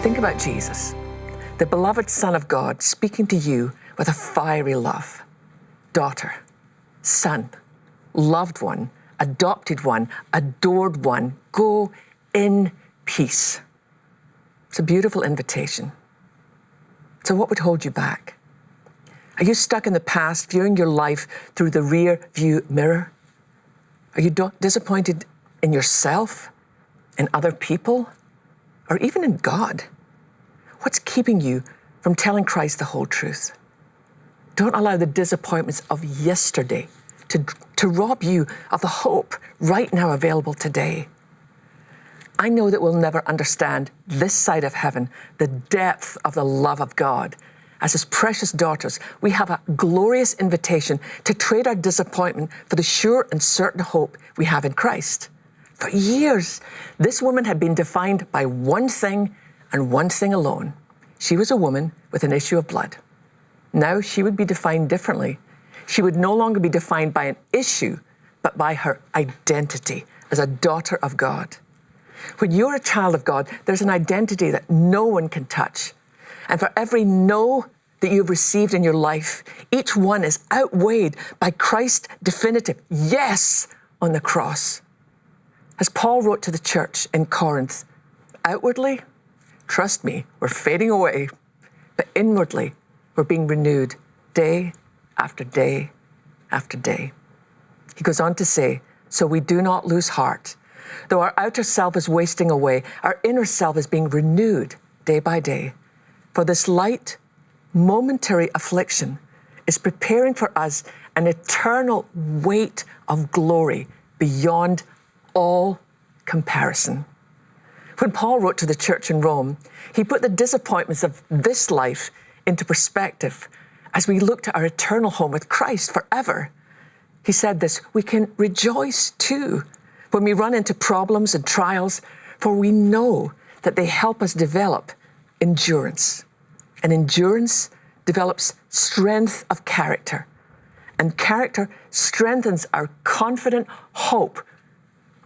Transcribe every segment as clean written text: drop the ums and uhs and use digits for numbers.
Think about Jesus, the beloved Son of God, speaking to you with a fiery love. Daughter, son, loved one, adopted one, adored one, go in peace. It's a beautiful invitation. So what would hold you back? Are you stuck in the past, viewing your life through the rear view mirror? Are you disappointed in yourself, in other people, or even in God? What's keeping you from telling Christ the whole truth? Don't allow the disappointments of yesterday to rob you of the hope right now available today. I know that we'll never understand this side of heaven, the depth of the love of God. As His precious daughters, we have a glorious invitation to trade our disappointment for the sure and certain hope we have in Christ. For years, this woman had been defined by one thing and one thing alone. She was a woman with an issue of blood. Now she would be defined differently. She would no longer be defined by an issue, but by her identity as a daughter of God. When you're a child of God, there's an identity that no one can touch. And for every no that you've received in your life, each one is outweighed by Christ's definitive yes on the cross. As Paul wrote to the church in Corinth, outwardly, trust me, we're fading away, but inwardly, we're being renewed day after day after day. He goes on to say, so we do not lose heart. Though our outer self is wasting away, our inner self is being renewed day by day. For this light, momentary affliction is preparing for us an eternal weight of glory beyond all comparison. When Paul wrote to the church in Rome, he put the disappointments of this life into perspective as we look to our eternal home with Christ forever. He said this, we can rejoice too when we run into problems and trials, for we know that they help us develop endurance. And endurance develops strength of character. And character strengthens our confident hope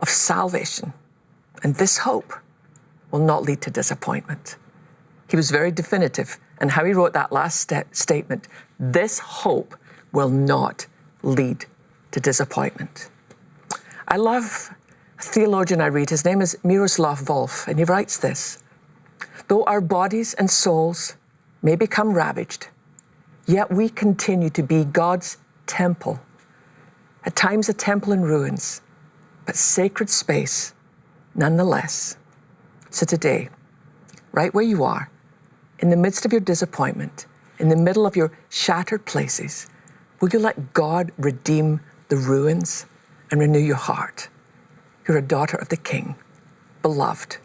of salvation. And this hope will not lead to disappointment. He was very definitive in how he wrote that last statement. This hope will not lead to disappointment. I love a theologian I read. His name is Miroslav Volf, and he writes this. Though our bodies and souls may become ravaged, yet we continue to be God's temple. At times a temple in ruins, but sacred space nonetheless. So today, right where you are, in the midst of your disappointment, in the middle of your shattered places, will you let God redeem the ruins and renew your heart? You're a daughter of the King, beloved,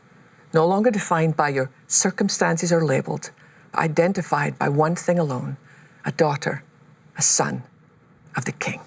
no longer defined by your circumstances or labeled, but identified by one thing alone, a daughter, a son of the King.